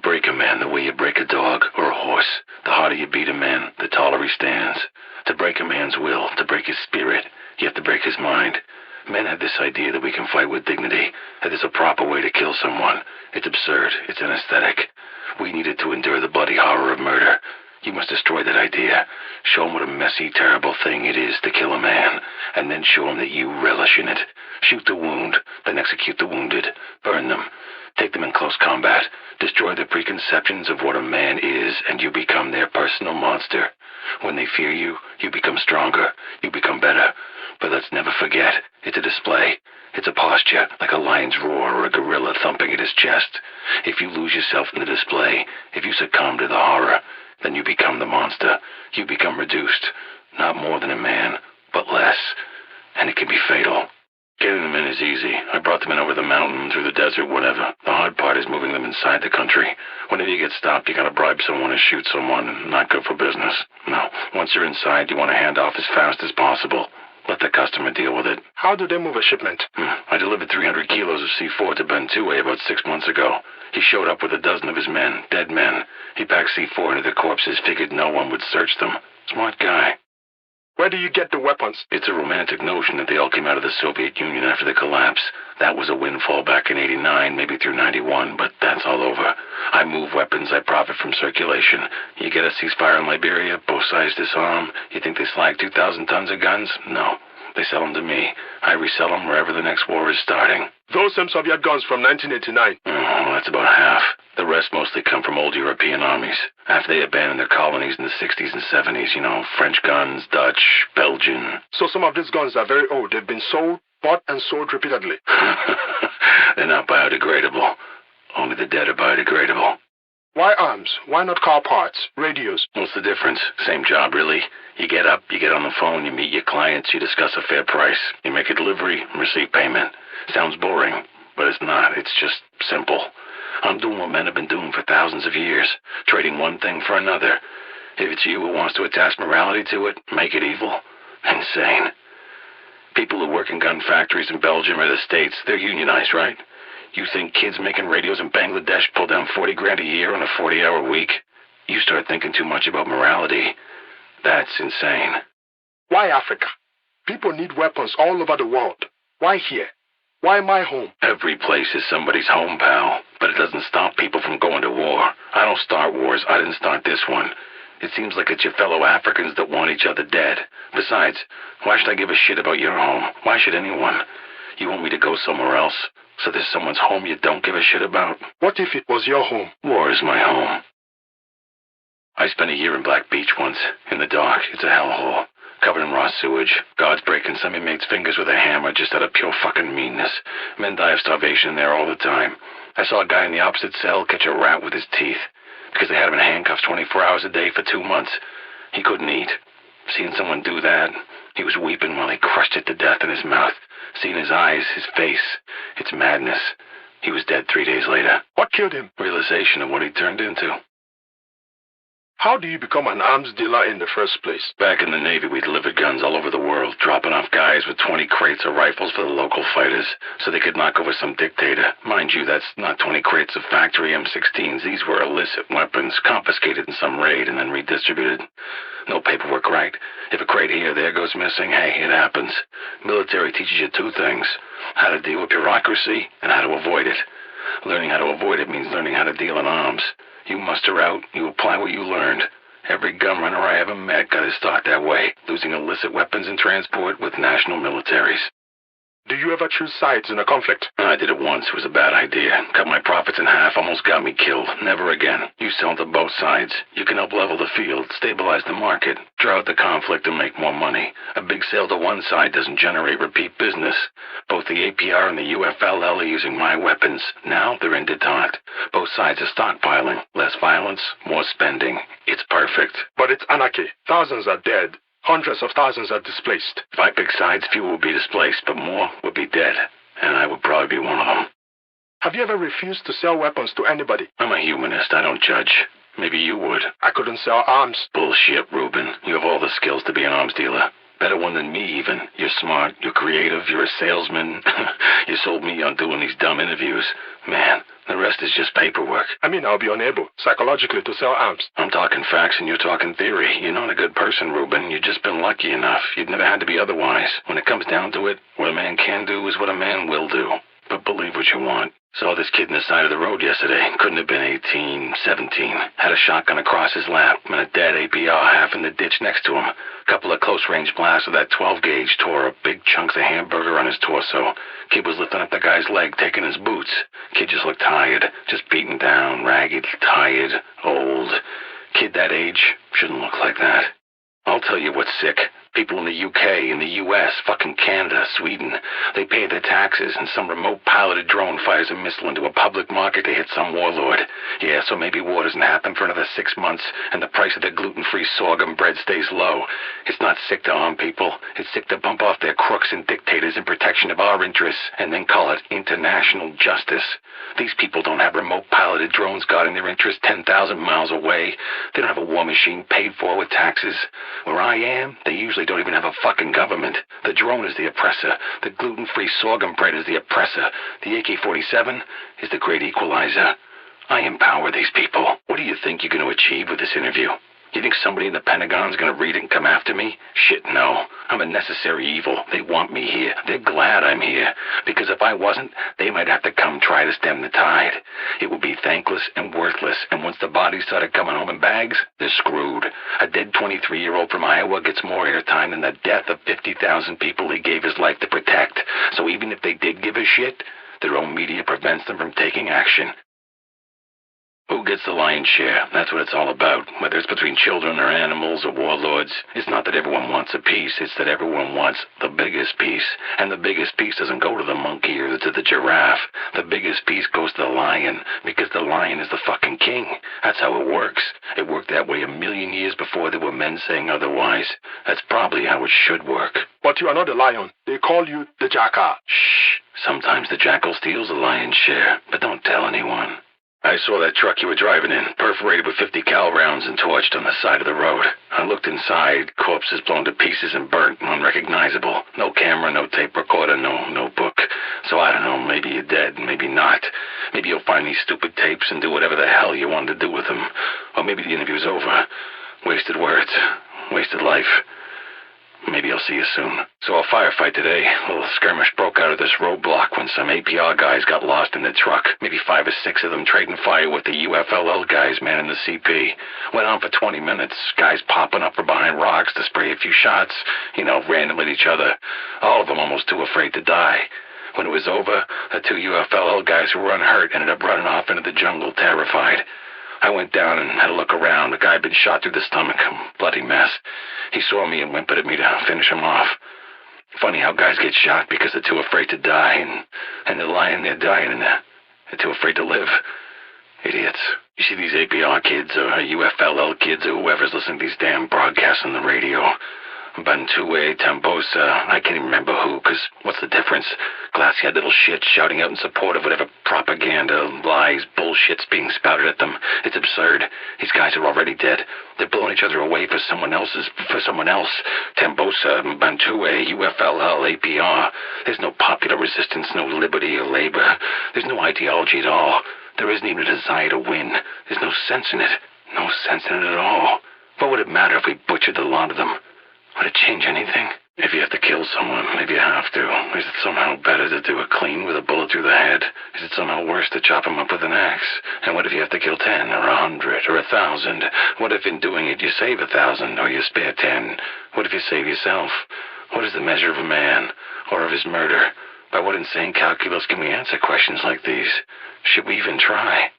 break a man the way you break a dog or a horse. The harder you beat a man, the taller he stands. To break a man's will, to break his spirit, you have to break his mind. Men have this idea that we can fight with dignity, that there's a proper way to kill someone. It's absurd. It's anesthetic. We needed to endure the bloody horror of murder. You must destroy that idea. Show him what a messy, terrible thing it is to kill a man, and then show him that you relish in it. Shoot the wound, then execute the wounded. Burn them. Take them in close combat. Destroy their preconceptions of what a man is, and you become their personal monster. When they fear you, you become stronger. You become better. But let's never forget, it's a display. It's a posture, like a lion's roar or a gorilla thumping at his chest. If you lose yourself in the display, if you succumb to the horror, then you become the monster. You become reduced. Not more than a man, but less. And it can be fatal. Getting them in is easy. I brought them in over the mountain, through the desert, whatever. The hard part is moving them inside the country. Whenever you get stopped, you gotta bribe someone to shoot someone, and not good for business. No, once you're inside, you want to hand off as fast as possible. Let the customer deal with it. How do they move a shipment? I delivered 300 kilos of C4 to Ben Two-Way about 6 months ago. He showed up with a dozen of his men, dead men. He packed C4 into the corpses, figured no one would search them. Smart guy. Where do you get the weapons? It's a romantic notion that they all came out of the Soviet Union after the collapse. That was a windfall back in 89, maybe through 91, but that's all over. I move weapons, I profit from circulation. You get a ceasefire in Liberia, both sides disarm. You think they slag 2,000 tons of guns? No. They sell them to me. I resell them wherever the next war is starting. Those same Soviet guns from 1989? Well, that's about half. The rest mostly come from old European armies. After they abandoned their colonies in the 60s and 70s, French guns, Dutch, Belgian. So some of these guns are very old. They've been sold, bought, and sold repeatedly. They're not biodegradable. Only the dead are biodegradable. Why arms? Why not car parts, radios? What's the difference? Same job, really. You get up, you get on the phone, you meet your clients, you discuss a fair price. You make a delivery and receive payment. Sounds boring, but it's not. It's just simple. I'm doing what men have been doing for thousands of years, trading one thing for another. If it's you who wants to attach morality to it, make it evil. Insane. People who work in gun factories in Belgium or the States, they're unionized, right? You think kids making radios in Bangladesh pull down 40 grand a year on a 40-hour week? You start thinking too much about morality. That's insane. Why Africa? People need weapons all over the world. Why here? Why my home? Every place is somebody's home, pal. But it doesn't stop people from going to war. I don't start wars. I didn't start this one. It seems like it's your fellow Africans that want each other dead. Besides, why should I give a shit about your home? Why should anyone? You want me to go somewhere else? So there's someone's home you don't give a shit about? What if it was your home? War is my home. I spent a year in Black Beach once, in the dark. It's a hellhole. Covered in raw sewage. Guards breaking some inmates' fingers with a hammer just out of pure fucking meanness. Men die of starvation there all the time. I saw a guy in the opposite cell catch a rat with his teeth. Because they had him in handcuffs 24 hours a day for 2 months. He couldn't eat. Seeing someone do that, he was weeping while he crushed it to death in his mouth. Seeing his eyes, his face. It's madness. He was dead 3 days later. What killed him? Realization of what he turned into. How do you become an arms dealer in the first place? Back in the Navy, we delivered guns all over the world, dropping off guys with 20 crates of rifles for the local fighters, so they could knock over some dictator. Mind you, that's not 20 crates of factory M16s. These were illicit weapons, confiscated in some raid and then redistributed. No paperwork, right? If a crate here or there goes missing, hey, it happens. Military teaches you 2 things. How to deal with bureaucracy and how to avoid it. Learning how to avoid it means learning how to deal in arms. You muster out, you apply what you learned. Every gun runner I ever met got his start that way, losing illicit weapons in transport with national militaries. Do you ever choose sides in a conflict? I did it once. It was a bad idea. Cut my profits in half, almost got me killed. Never again. You sell to both sides. You can help level the field, stabilize the market, draw out the conflict, and make more money. A big sale to one side doesn't generate repeat business. Both the APR and the UFLL are using my weapons. Now they're in detente. Both sides are stockpiling. Less violence, more spending. It's perfect. But it's anarchy. Thousands are dead. Hundreds of thousands are displaced. If I pick sides, few will be displaced, but more will be dead. And I would probably be one of them. Have you ever refused to sell weapons to anybody? I'm a humanist. I don't judge. Maybe you would. I couldn't sell arms. Bullshit, Reuben. You have all the skills to be an arms dealer. Better one than me, even. You're smart. You're creative. You're a salesman. You sold me on doing these dumb interviews. Man, The rest is just paperwork. I mean, I'll be unable, psychologically, to sell arms. I'm talking facts and you're talking theory. You're not a good person, Reuben. You've just been lucky enough. You've never had to be otherwise. When it comes down to it, what a man can do is what a man will do. But believe what you want. Saw this kid in the side of the road yesterday. Couldn't have been 18, 17. Had a shotgun across his lap and a dead APR half in the ditch next to him. A couple of close-range blasts with that 12-gauge tore up big chunks of hamburger on his torso. Kid was lifting up the guy's leg, taking his boots. Kid just looked tired. Just beaten down, ragged, tired, old. Kid that age shouldn't look like that. I'll tell you what's sick. People in the UK, in the US, fucking Canada, Sweden, they pay their taxes and some remote piloted drone fires a missile into a public market to hit some warlord. Yeah, so maybe war doesn't happen for another 6 months and the price of the gluten-free sorghum bread stays low. It's not sick to harm people. It's sick to bump off their crooks and dictators in protection of our interests and then call it international justice. These people don't have remote piloted drones guarding their interests 10,000 miles away. They don't have a war machine paid for with taxes. Where I am, they usually don't even have a fucking government. The drone is the oppressor. The gluten-free sorghum bread is the oppressor. The AK-47 is the great equalizer. I empower these people. What do you think you're going to achieve with this interview? You think somebody in the Pentagon's going to read it and come after me? Shit, no. I'm a necessary evil. They want me here. They're glad I'm here. Because if I wasn't, they might have to come try to stem the tide. It would be thankless and worthless, and once the bodies started coming home in bags, they're screwed. A dead 23-year-old from Iowa gets more airtime than the death of 50,000 people he gave his life to protect. So even if they did give a shit, their own media prevents them from taking action. Who gets the lion's share? That's what it's all about. Whether it's between children or animals or warlords, it's not that everyone wants a piece, it's that everyone wants the biggest piece. And the biggest piece doesn't go to the monkey or to the giraffe. The biggest piece goes to the lion, because the lion is the fucking king. That's how it works. It worked that way 1,000,000 years before there were men saying otherwise. That's probably how it should work. But you are not the lion. They call you the Jackal. Shh. Sometimes the jackal steals the lion's share, but don't tell anyone. I saw that truck you were driving in, perforated with 50 cal rounds and torched on the side of the road. I looked inside, corpses blown to pieces and burnt, unrecognizable. No camera, no tape recorder, no notebook. So I don't know, maybe you're dead, maybe not. Maybe you'll find these stupid tapes and do whatever the hell you wanted to do with them. Or maybe the interview's over. Wasted words, wasted life. Maybe I'll see you soon. So a firefight today. A little skirmish broke out of this roadblock when some APR guys got lost in the truck. Maybe 5 or 6 of them trading fire with the UFLL guys manning the CP. Went on for 20 minutes. Guys popping up from behind rocks to spray a few shots. Randomly at each other. All of them almost too afraid to die. When it was over, the 2 UFLL guys who were unhurt ended up running off into the jungle, terrified. I went down and had a look around. The guy had been shot through the stomach, a bloody mess. He saw me and whimpered at me to finish him off. Funny how guys get shot because they're too afraid to die, and they're lying there dying, and they're too afraid to live. Idiots. You see these APR kids or UFLL kids or whoever's listening to these damn broadcasts on the radio. Bantue, Tambosa, I can't even remember who, because what's the difference? Glassy-eyed little shit shouting out in support of whatever propaganda, lies, bullshit's being spouted at them. It's absurd. These guys are already dead. They're blowing each other away for someone else. Tambosa, Bantue, UFLL, APR. There's no popular resistance, no liberty or labor. There's no ideology at all. There isn't even a desire to win. There's no sense in it. No sense in it at all. What would it matter if we butchered the lot of them? Would it change anything? If you have to kill someone, maybe you have to. Is it somehow better to do it clean with a bullet through the head? Is it somehow worse to chop him up with an axe? And what if you have to kill 10 or 100 or 1,000? What if in doing it you save 1,000 or you spare 10? What if you save yourself? What is the measure of a man or of his murder? By what insane calculus can we answer questions like these? Should we even try?